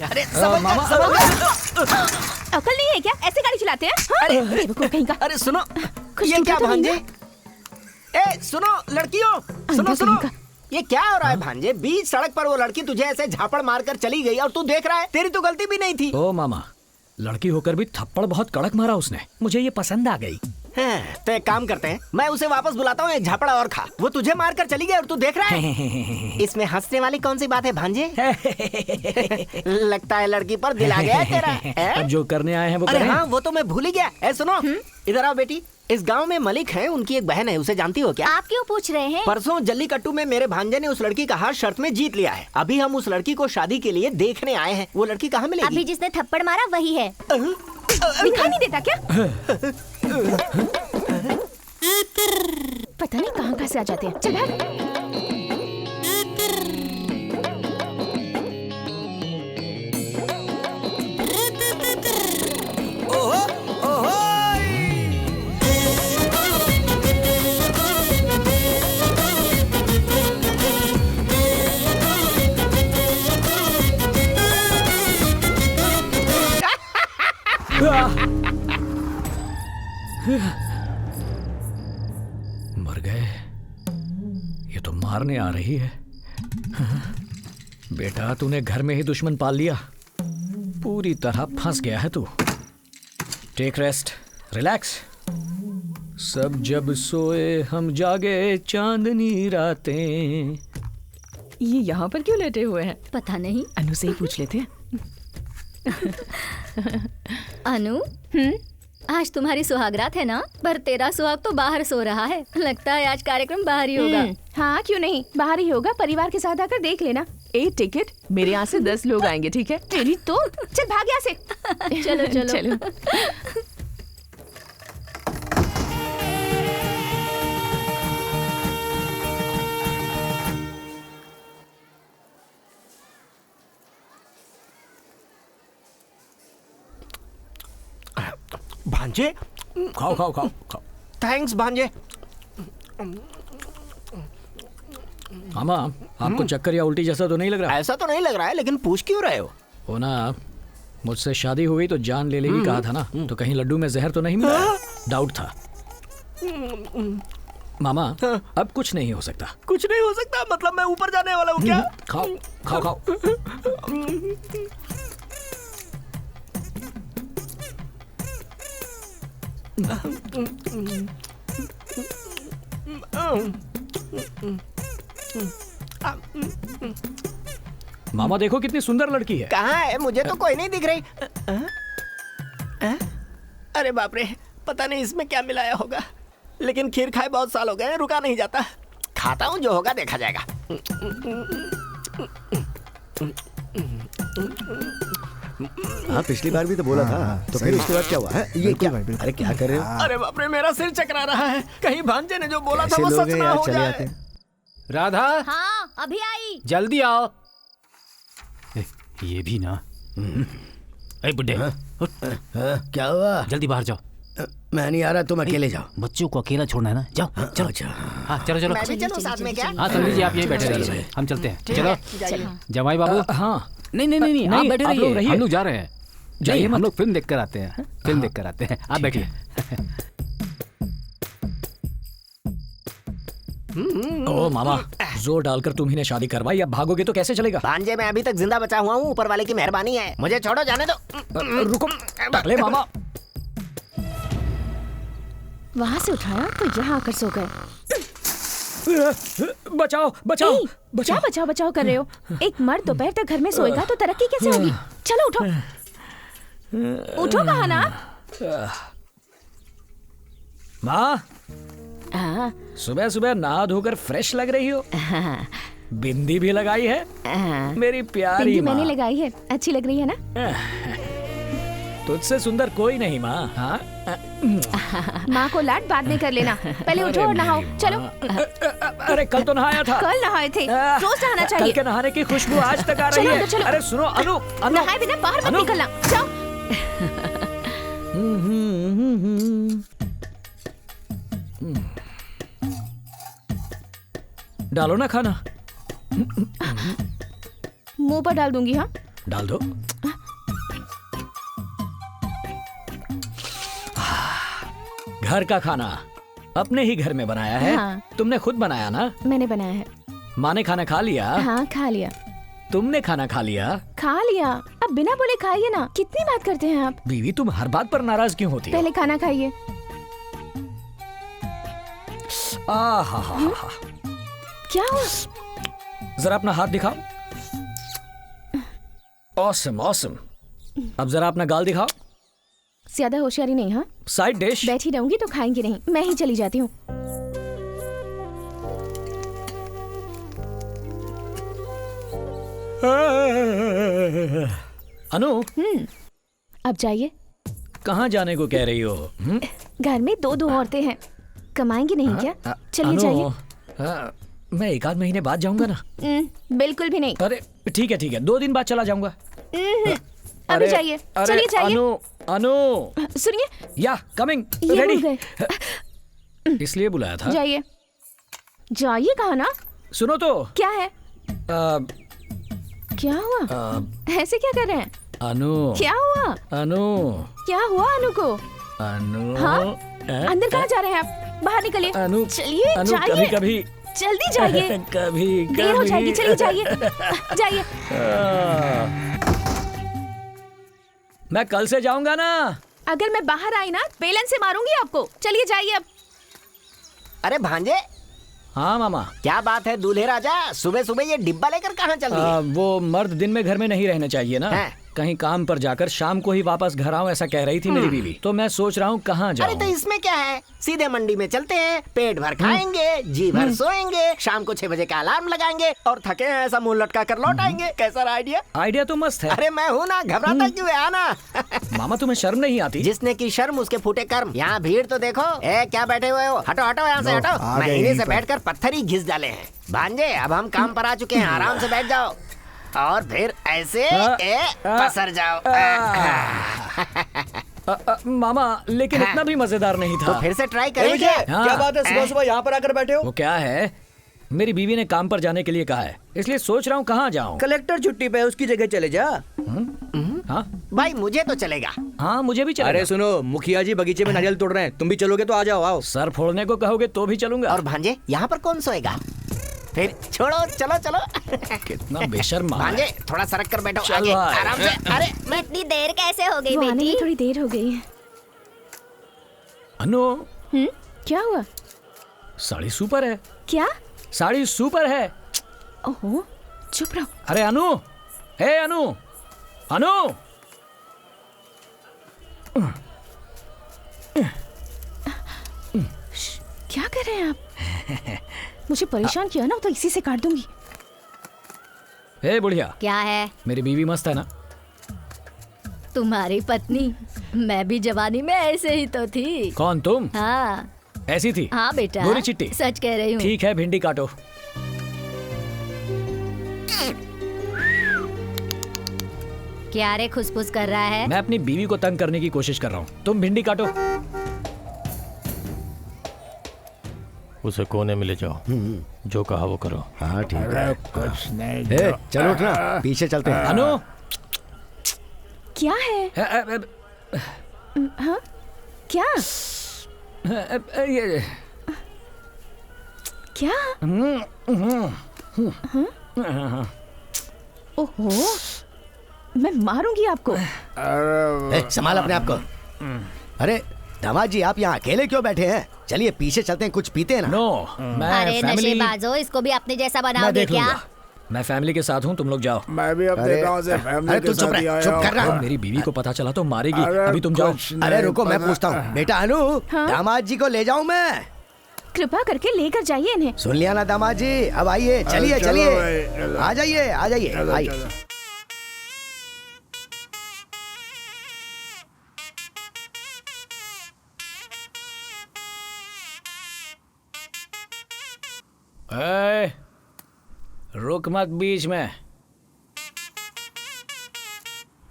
अरे समझ अकल नहीं है क्या? ऐसे गाड़ी चलाते हैं? अरे बेवकूफ कहीं का। अरे सुनो, कुछ ये टूटा क्या तो नहीं भांजे? ए सुनो लड़कियों, सुनो अंधा सुनो, कहीं का। ये क्या हो रहा है भांजे? बीच सड़क पर वो लड़की तुझे ऐसे झापड़ मारकर चली गई और तू देख रहा है? तेरी तो गलती भी नहीं थी। ओ मामा, लड़की होकर भी थप्पड़ बहुत कड़क मारा उसने, मुझे ये पसंद आ गई। तो एक काम करते हैं, मैं उसे वापस बुलाता हूँ, एक झापड़ा और खा। वो तुझे मारकर चली गई और तू देख रहा है? इसमें हंसने वाली कौन सी बात है भांजे? लगता है लड़की पर दिल आ गया है तेरा। अब जो करने आए हैं वो अरे करें। हाँ, वो तो मैं भूल ही गया। ए सुनो, इधर आओ बेटी। इस गांव में मलिक है, उनकी एक बहन है, उसे जानती हो क्या? आप क्यों पूछ रहे हैं? परसों जल्लीकट्टू में मेरे भांजे ने उस लड़की का हाथ शर्त में जीत लिया है। अभी हम उस लड़की को शादी के लिए देखने आए हैं। वो लड़की कहाँ मिलेगी? अभी जिसने थप्पड़ मारा वही है। दिखाई नहीं देता क्या? पता नहीं कहाँ से आ जाते हैं। चल भाग। मर गए। ये तो मारने आ रही है। बेटा, तूने घर में ही दुश्मन पाल लिया। पूरी तरह फंस गया है तू। Take rest, relax. सब जब सोए हम जागे चांदनी रातें। ये यहाँ पर क्यों लेटे हुए हैं? पता नहीं। अनु से ही पूछ लेते हैं। अनु, आज तुम्हारी सुहागरात है ना? पर तेरा सुहाग तो बाहर सो रहा है। लगता है आज कार्यक्रम बाहर ही होगा। हाँ, क्यों नहीं, बाहर ही होगा। परिवार के साथ आकर देख लेना। 8 टिकट, मेरे यहाँ से 10 लोग आएंगे, ठीक है? तेरी तो चल भाग यहाँ से। चलो चलो चलो। भांजे, खाओ खाओ खाओ खाओ। थैंक्स भांजे। मामा, आपको चक्कर या उल्टी जैसा तो नहीं लग रहा? ऐसा तो नहीं लग रहा है, लेकिन पूछ क्यों रहे हो? हो ना, मुझसे शादी हो गई तो जान ले लेगी कहा था ना, तो कहीं लड्डू में जहर तो नहीं मिला? डाउट था। मामा, अब कुछ नहीं हो सकता। कुछ नहीं हो सकता मतलब मैं ऊपर जाने वाला हूँ क्या? खाओ खाओ खाओ। मामा देखो कितनी सुंदर लड़की है। कहाँ है? मुझे तो कोई नहीं दिख रही। अरे बाप रे, पता नहीं इसमें क्या मिलाया होगा, लेकिन खीर खाए बहुत साल हो गए, रुका नहीं जाता। खाता हूँ, जो होगा देखा जाएगा। हाँ, पिछली बार भी तो बोला था। तो फिर उसके बाद क्या हुआ है? ये क्या? अरे क्या कर रहे हो? अरे बाप रे, मेरा सिर चकरा रहा है। कहीं भांजे ने जो बोला था ऐसे वो लोग सच हैं ना यार, हो चले जाए। आते हैं। राधा, हाँ, अभी आई। जल्दी आओ। ये भी ना। ए बुड्ढे, क्या हुआ? जल्दी बाहर जाओ। मैं नहीं आ रहा, तुम अकेले जाओ। बच्चों को अकेला छोड़ना है ना? जाओ चलो। अच्छा। हाँ चलो चलो। मैं भी चलूं साथ में क्या? हाँ समझ जी, आप यहीं बैठे रहिए, हम चलते हैं। चलो जमाई बाबू। हाँ नहीं नहीं नहीं, आप बैठे आप लोग रहिए, हम लोग जा रहे हैं। जाइए, हम लोग फिल्म देख कर आते हैं। फिल्म देख कर आते हैं, आप बैठिए। ओ मामा, जोर डालकर तुम ही ने शादी करवाई, अब भागोगे तो कैसे चलेगा? भांजे, मैं अभी तक जिंदा बचा हुआ हूँ, ऊपर वाले की मेहरबानी है। मुझे छोड़ो, जाने दो। रुको, अरे मामा। वहाँ से उठाया तो यहाँ आकर सो गए। बचाओ बचाओ क्या बचाओ। बचाओ बचाओ कर रहे हो? एक मर्द दोपहर तक घर में सोएगा तो तरक्की कैसे होगी? चलो उठो, उठो कहा ना। माँ, हाँ, सुबह सुबह नहा धोकर फ्रेश लग रही हो। बिंदी भी लगाई है मेरी प्यारी बिंदी माँ। मैंने लगाई है, अच्छी लग रही है ना? तुझसे सुंदर कोई नहीं माँ। हाँ माँ को लाड बाद में कर लेना, पहले उठो और नहाओ। चलो। अरे कल तो नहाया था। कल नहाए थे, रोज नहाना कल चाहिए। के नहाने की खुशबू आज तक आ रही चलो, है। चलो। अरे सुनो अनु, अनु। नहाए बिना बाहर मत अनु। निकलना, जाओ। डालो ना खाना। मुंह पर डाल दूंगी। हाँ, डाल दो। घर का खाना अपने ही घर में बनाया है। हाँ। तुमने खुद बनाया ना? मैंने बनाया है। माँ ने खाना खा लिया? हाँ खा लिया। तुमने खाना खा लिया? खा लिया। अब बिना बोले खाइए ना, कितनी बात करते हैं आप। बीवी तुम हर बात पर नाराज क्यों होती हो? पहले खाना खाइए। आहा, क्या हुआ? जरा अपना हाथ दिखाओ। Awesome awesome. अब जरा अपना गाल दिखाओ। ज्यादा होशियारी नहीं। हाँ साइड डिश। बैठी रहूंगी तो खाएंगे नहीं, मैं ही चली जाती हूँ। अनु, अब जाइए। कहाँ जाने को कह रही हो? घर में दो औरतें हैं, कमाएंगी नहीं क्या? चलिए अनु, जाइए। मैं एक आध महीने बाद जाऊंगा ना। बिल्कुल भी नहीं। अरे ठीक है 2 दिन बाद चला जाऊंगा। अभी जाइए, चलिए जाइए। अनु सुनिए, या कमिंग ये रेडी। भूल गए। इसलिए बुलाया था। जाइए जाइए, कहा ना। सुनो तो। क्या है? क्या हुआ? ऐसे क्या कर रहे हैं? अनु। क्या हुआ? अनु। क्या हुआ अनु को? अनु। हाँ? अंदर कहाँ जा रहे हैं आप? बाहर निकलिए। अनु। चलिए अनु, जाइए। कभी कभी जल्दी जाइए। कभी देर हो जाएगी, चलिए जाइए। जाइए। मैं कल से जाऊंगा ना। अगर मैं बाहर आई ना, बेलन से मारूंगी आपको। चलिए जाइए अब। अरे भांजे, हाँ मामा। क्या बात है दूल्हे राजा, सुबह सुबह ये डिब्बा लेकर कहाँ चल रही है? वो मर्द दिन में घर में नहीं रहने चाहिए ना। हाँ। कहीं काम पर जाकर शाम को ही वापस घर आऊं, ऐसा कह रही थी मेरी बीवी। तो मैं सोच रहा हूँ कहाँ अरे जाऊं। तो इसमें क्या है, सीधे मंडी में चलते हैं, पेट भर खाएंगे, जी भर सोएंगे, शाम को 6 बजे का अलार्म लगाएंगे और थके हैं ऐसा मुंह लटका कर लौट आएंगे। कैसा रहा आइडिया? आइडिया तो मस्त है। अरे मैं हूँ ना, घबराता क्यों है, आना। मामा तुम्हें शर्म नहीं आती? जिसने की शर्म उसके फूटे कर्म। यहाँ भीड़ तो देखो। ए क्या बैठे हुए हो, हटो हटो यहाँ से हटो। महीने से बैठकर पत्थर ही घिस डाले हैं। भांजे अब हम काम पर आ चुके हैं, आराम से बैठ जाओ और फिर ऐसे पसर जाओ। मामा लेकिन इतना भी मजेदार नहीं था। तो फिर से ट्राई करेंगे। हाँ। क्या बात है, सुबह सुबह यहाँ पर आकर बैठे हो? वो क्या है, मेरी बीवी ने काम पर जाने के लिए कहा है, इसलिए सोच रहा हूँ कहाँ जाऊँ। कलेक्टर छुट्टी पे है, उसकी जगह चले जा। हाँ भाई मुझे तो चलेगा। हाँ मुझे भी चलेगा। अरे सुनो, मुखिया जी बगीचे में नारियल तोड़ रहे हैं, तुम भी चलोगे तो आ जाओ। आओ। सर फोड़ने को कहोगे तो भी चलूंगा। और भांजे यहाँ पर कौन सोएगा? फिर छोड़ो, चलो चलो। कितना बेशर्म मामा है। भांजे थोड़ा सरक कर बैठो चल आगे, भाई। आराम से। अरे मैं इतनी देर कैसे हो गई वो आने में बेटी? थोड़ी देर हो गई है। अनु, क्या हुआ? साड़ी सुपर है। क्या? साड़ी सुपर है। ओहो, चुप रहो। अरे अनु, हे अनु, अनु। क्या कर रहे हैं आप? मुझे परेशान किया ना तो इसी से काट दूंगी। हे बुढ़िया, क्या है? मेरी बीवी मस्त है ना? तुम्हारी पत्नी? मैं भी जवानी में ऐसे ही तो थी। कौन तुम? हाँ ऐसी थी? हाँ बेटा, गोरी चिट्टी? सच कह रही हूँ। ठीक है, भिंडी काटो। क्या रे खुसफुस कर रहा है? मैं अपनी बीवी को तंग करने की कोशिश कर रहा हूँ, तुम भिंडी काटो। उसे कोने में ले जाओ, जो कहा वो करो। हाँ ठीक है। कुछ नहीं। चलो उठना, पीछे चलते हैं। अनु। क्या है? हाँ क्या? ये क्या? ओहो, मैं मारूंगी आपको। संभाल अपने आप को। अरे दामाद जी, आप यहाँ अकेले क्यों बैठे हैं? चलिए पीछे चलते हैं, कुछ पीते हैं ना। नो, मैं अरे फैमिली। नशेबाजो, इसको भी अपने जैसा मैं बनाओगे देख क्या? लूंगा। मैं फैमिली के साथ हूँ, तुम लोग जाओ। मैं भी अपने गांव से फैमिली अरे के तू चुप साथ ही रह, आया चुप हूँ। कर रहा। मेरी बीवी को पता चला तो मारेगी। अरे अभी तुम जाओ। कुछ अरे नहीं रुको, मैं पता। पूछता हूँ। बेटा अनु, हाँ? दामाद जी को ले जाऊँ मैं? कृपा करके लेकर जाइए इन्हें। सुन लिया ना दामाद जी, अब आइए, चलिए चलो चलिए, भाई, चलो। आ जाइए आ जाइए, चलो, आइए। चलो। रुक मत बीच में।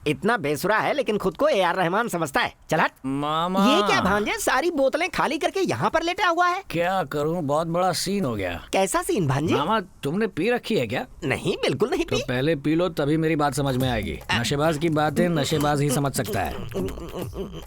इतना बेसुरा है लेकिन खुद को ए आर रहमान समझता है। चल हट। मामा ये क्या भांजे, सारी बोतलें खाली करके यहाँ पर लेटा हुआ है? क्या करूं, बहुत बड़ा सीन हो गया। कैसा सीन भांजे? मामा तुमने पी रखी है क्या? नहीं, बिल्कुल नहीं तो पी। पहले पी लो तभी मेरी बात समझ में आएगी। नशेबाज की बातें नशेबाज ही समझ सकता है।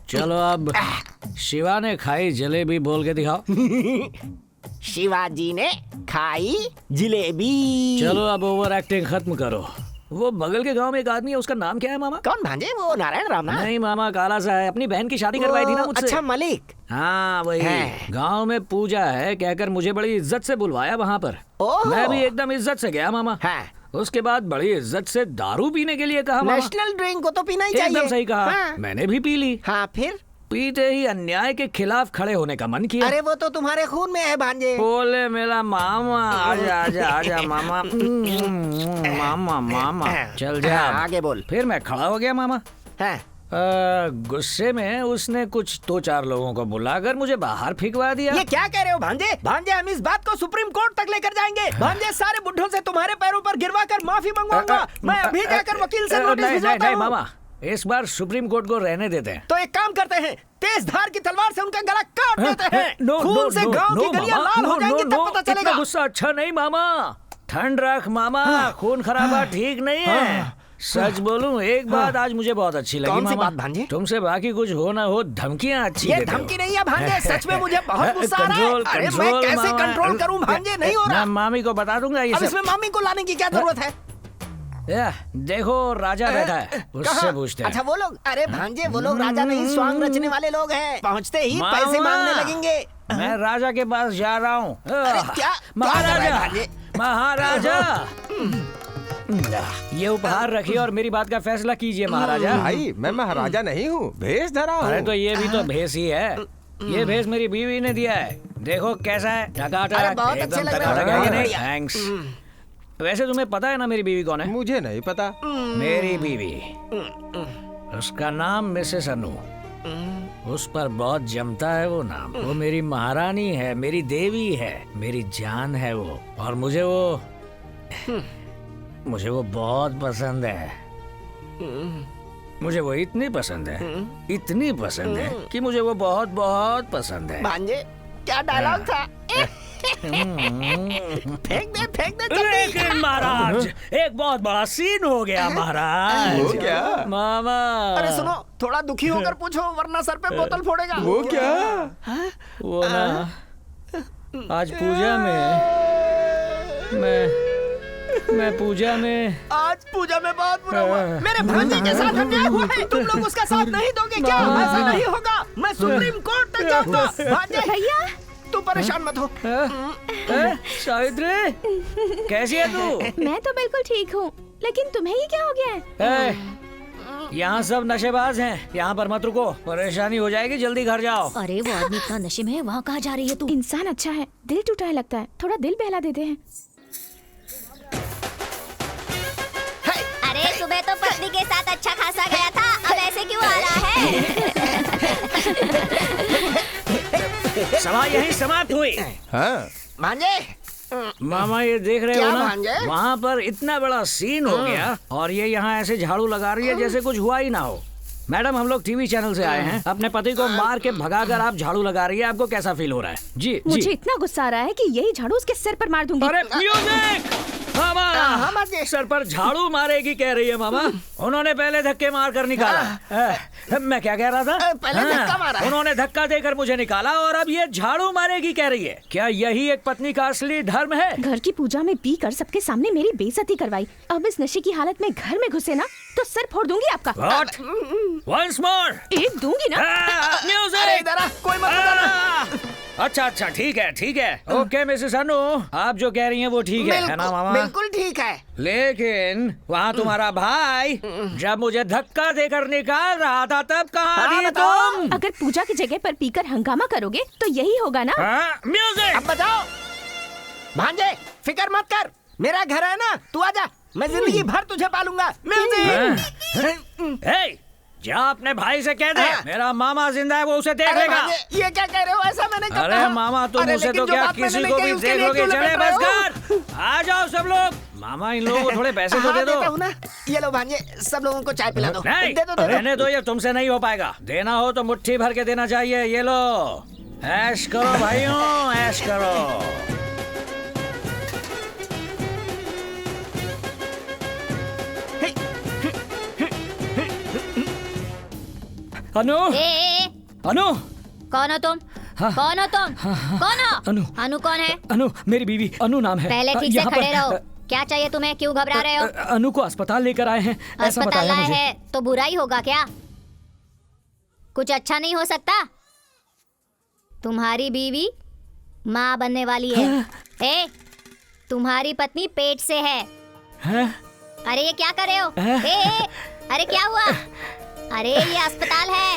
चलो अब शिवा ने खाई जलेबी बोल के दिखाओ। शिवाजी ने खाई जिलेबी। चलो अब ओवर एक्टिंग खत्म करो। वो बगल के गांव में एक आदमी है, उसका नाम क्या है मामा? कौन भांजे? वो नारायण राम ना? नहीं मामा, काला सा है, अपनी बहन की शादी करवाई थी ना मुझसे। अच्छा, मलिक। हाँ वही। है। गांव में पूजा है कहकर मुझे बड़ी इज्जत से बुलवाया वहाँ पर। ओह। मैं भी एकदम इज्जत से गया मामा। हाँ। उसके बाद बड़ी इज्जत से दारू पीने के लिए कहा मामा। नेशनल ड्रिंक को तो पीना ही चाहिए। एकदम सही कहा। हाँ। मैंने भी पी ली। हाँ, फिर? पीते ही अन्याय के खिलाफ खड़े होने का मन किया। अरे वो तो तुम्हारे खून में है भांजे। बोले मेरा मामा, आजा आजा आजा मामा। मामा मामा चल जा। हाँ, आगे बोल। फिर मैं खड़ा हो गया मामा। हाँ। गुस्से में उसने कुछ 2-4 लोगों को बुलाकर मुझे बाहर फेंकवा दिया। ये क्या कह रहे हो भांजे? भांजे, हम इस बात को सुप्रीम कोर्ट तक लेकर जाएंगे। भांजे, सारे बुढ़ों से तुम्हारे पैरों पर गिरवा कर माफी मंगवाऊंगा। मैं अभी जाकर वकील से नोटिस भिजवाता हूँ। मामा, इस बार सुप्रीम कोर्ट को रहने देते हैं। तो एक काम करते हैं, तेज धार की तलवार से उनका गला काट देते हैं। नो, खून नो, से नो, गांव नो, की गलियां मामा, लाल हो नो, जाएंगी, नो, तब नो, पता इतना चलेगा। गुस्सा अच्छा नहीं मामा। ठंड रख मामा, खून खराबा ठीक नहीं है। सच बोलूं, एक बात आज मुझे बहुत अच्छी लगी कौन सी मामा। बात भांजे? तुमसे बाकी कुछ हो ना हो, धमकियां अच्छी ये देते हो। धमकी नहीं है भांजे, सच में मुझे बहुत गुस्सा आ रहा है। कंट्रोल, अरे मैं कंट्रोल कैसे मामा। कंट्रोल करूं भांजे, नहीं हो रहा। मैं मामी को बता दूंगा ये अब सब। इसमें मामी को लाने की क्या जरूरत है? देखो राजा बैठा है, उससे कहाँ? पूछते हैं। अच्छा, वो लोग? अरे भांजे, वो लोग राजा नहीं, स्वांग रचने वाले लोग हैं। पहुंचते ही पैसे मामा, मांगने लगेंगे। मैं राजा के पास जा रहा हूँ। अरे क्या कर रहा है महाराजा, भांजे? महाराजा, ये उपहार रखिए और मेरी बात का फैसला कीजिए महाराजा। भाई, मैं महाराजा नहीं हूँ, भेष धरा हूँ। अरे तो ये भी तो भेष ही है। ये भेष मेरी बीवी ने दिया है। देखो कैसा है, टकाटक, अरे बहुत अच्छे एकदम लग रहे हो। टकाटक है कि नहीं? बढ़िया। थैंक्स। वैसे तुम्हें पता है ना मेरी बीवी कौन है? मुझे नहीं पता। मेरी बीवी, उसका नाम मिसेस अनु। उस पर बहुत जमता है वो नाम। वो मेरी महारानी है, मेरी देवी है, मेरी जान है वो। और मुझे वो बहुत पसंद है। मुझे वो इतनी पसंद है कि मुझे वो बहुत बहुत पसंद है। भांजे, क्या डायलॉग था? फेंक दे जल्दी। लेकिन महाराज, एक बहुत बड़ा सीन हो गया महाराज। वो क्या? मामा, अरे सुनो, थोड़ा दुखी होकर पूछो वरना सर पे बोतल फोड़ेगा। वो क्या? वो ना, आज पूजा में मैं पूजा में आज पूजा में बहुत बुरा हुआ। मेरे भांजे के साथ अन्याय हुआ है। तुम लोग उसका साथ नहीं दोगे क्या? ऐसा नहीं होगा। मैं सुप्रीम कोर्ट तक जाऊंगा। भांजे, भैया, तू परेशान मत हो। सावित्री, कैसी है तू? मैं तो बिल्कुल ठीक हूँ, लेकिन तुम्हें ये क्या हो गया है? यहाँ सब नशेबाज हैं, यहाँ पर मत रुको, परेशानी हो जाएगी, जल्दी घर जाओ। अरे वो आदमी इतना नशे में है, वहाँ कहाँ जा रही है तू? इंसान अच्छा है, दिल टूटा है लगता है, थोड़ा दिल बहला देते हैं। अरे सुबह तो पत्नी के साथ अच्छा खासा गया था, अब ऐसे क्यों आ रहा है? सभा यहीं समाप्त हुई। हाँ, भांजे, मामा ये देख रहे क्या हो ना, भांजे? वहाँ पर इतना बड़ा सीन हो गया और ये यहाँ ऐसे झाड़ू लगा रही है जैसे कुछ हुआ ही ना हो। मैडम, हम लोग टीवी चैनल से आए हैं। अपने पति को मार के भगाकर आप झाड़ू लगा रही है, आपको कैसा फील हो रहा है? जी मुझे जी। इतना गुस्सा आ रहा है कि यही झाड़ू उसके सिर पर मार दूंगी। अरे म्यूजिक! मामा, सर पर झाड़ू मारेगी कह रही है मामा। उन्होंने पहले धक्के मार कर निकाला। मैं क्या कह रहा था? पहले धक्का मारा है। उन्होंने धक्का देकर मुझे निकाला और अब ये झाड़ू मारेगी कह रही है। क्या यही एक पत्नी का असली धर्म है? घर की पूजा में पी कर सबके सामने मेरी बेइज्जती करवाई। अब इस नशे की हालत में घर में घुसे ना तो सर फोड़ दूंगी आपका। What? Once more! एक दूंगी ना। म्यूजिक! अरे इधर आ, कोई मत बताना। अच्छा ठीक है। ओके मिसेस अनु, आप जो कह रही हैं वो ठीक है ना मामा? बिल्कुल ठीक है। लेकिन वहाँ तुम्हारा भाई जब मुझे धक्का देकर निकाल रहा था तब कहाँ थी तुम? अगर पूजा की जगह पर पीकर हंगामा करोगे तो यही होगा ना। म्यूजिक! अब बताओ भांजे, फिक्र मत कर, मेरा घर है ना, तू आजा, मैं जिंदगी भर तुझे पालूंगा। म्यूजिक! जा अपने भाई से कह दे, मेरा मामा जिंदा है, वो उसे देख अरे लेगा। भांजे, ये क्या कह रहे हो? ऐसा मैंने कब अरे कहा? मामा, तुम अरे उसे लेकिन तो जो क्या बात मैंने किसी नहीं को कही, भी उसके लिए देखोगे? क्यों चले लपट रहे बस हो? कर, आ जाओ सब लोग, मामा इन लोगों को थोड़े पैसे तो हाँ, दे दो। देता हूँ ना। ये लो भांजे, सब लोगों को चाय पिला दो। नहीं, दे दो। रहने दो, ये तुमसे नहीं हो पाएगा। देना हो तो मुट्ठी भर के देना चाहिए। ये लो, ऐश करो भाइयों, ऐश करो। अनु, अनु, कौन हो तुम? हाँ। कौन हो तुम? कौन हो? अनु। अनु कौन है? अनु मेरी बीवी अनु नाम है। पहले ठीक से यहाँ पर- खड़े रहो। क्या चाहिए तुम्हें? क्यों घबरा रहे हो? अनु को अस्पताल लेकर आए हैं, ऐसा अस्पताल बताया आए मुझे। है तो बुरा ही होगा क्या? कुछ अच्छा नहीं हो सकता? तुम्हारी बीवी माँ बनने वाली है। ए, तुम्हारी पत्नी पेट से है। हैं? अरे ये क्या कर रहे हो? ए, अरे क्या हुआ? अरे ये अस्पताल है।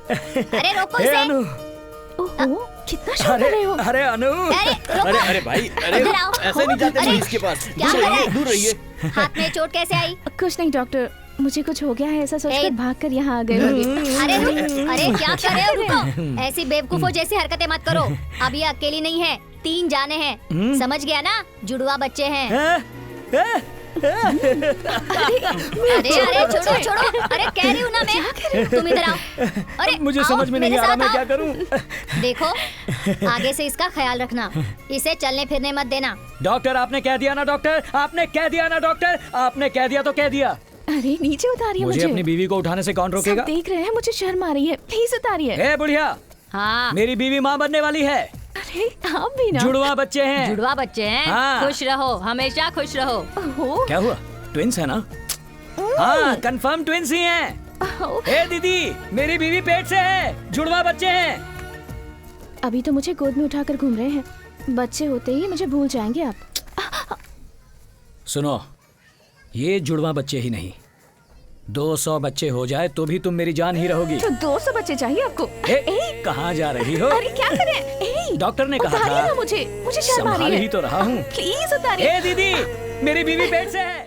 अरे रोको ए, इसे। अनु, ओहो, कितना शोर कर रहे हो? अरे अनु, अरे रोको। अरे भाई, अरे इधर आओ। ऐसे नहीं जाते अरे, पुलिस के पास। क्या कर रहे? दूर रहिए। हाथ में चोट कैसे आई? कुछ नहीं डॉक्टर, मुझे कुछ हो गया है ऐसा ए, सोचकर भागकर यहाँ आ गए होंगे। अरे अरे क्या कर रहे हो? रुको, ऐसी बेवकूफों जैसी हरकतें मत करो। अब ये अकेली नहीं है, 3 जाने हैं। समझ गया ना? जुड़वा बच्चे हैं। अरे छोड़ो छोड़ो। अरे कह रही हूँ ना मैं, तुम इधर आओ। अरे मुझे आओ, समझ में नहीं मेरे आ रहा साथ मैं आओ। क्या करूं। देखो, आगे से इसका ख्याल रखना। इसे चलने फिरने मत देना। डॉक्टर आपने कह दिया ना डॉक्टर, आपने कह दिया ना डॉक्टर, आपने कह दिया तो कह दिया। अरे नीचे उतारिए मुझे मुझे। अपनी बीवी को उठाने से कौन सब रोकेगा? देख रहे हैं, मुझे शर्म आ रही है, प्लीज उतारिए। ए बुढ़िया, हाँ, मेरी बीवी माँ बनने वाली है। अरे आप भी ना। जुड़वा बच्चे हैं। जुड़वा बच्चे हैं। हाँ। खुश रहो, हमेशा खुश रहो। ओहो, क्या हुआ? ट्विंस है ना? हाँ, कंफर्म ट्विंस ही हैं। ओहो। ए दीदी, मेरी बीवी पेट से है, जुड़वा बच्चे हैं। अभी तो मुझे गोद में उठाकर घूम रहे हैं, बच्चे होते ही मुझे भूल जाएंगे आप। सुनो, ये जुड़वा बच्चे ही नहीं, 200 बच्चे हो जाए तो भी तुम मेरी जान ही रहोगी। तो 200 बच्चे चाहिए आपको? ए, कहाँ जा रही हो? अरे क्या करें? ए, डॉक्टर ने कहा उतारिए था। ना मुझे शर्म आ रही संभाल है। ही तो रहा हूँ। प्लीज उतारिए। ए दीदी, मेरी बीवी पेट से है।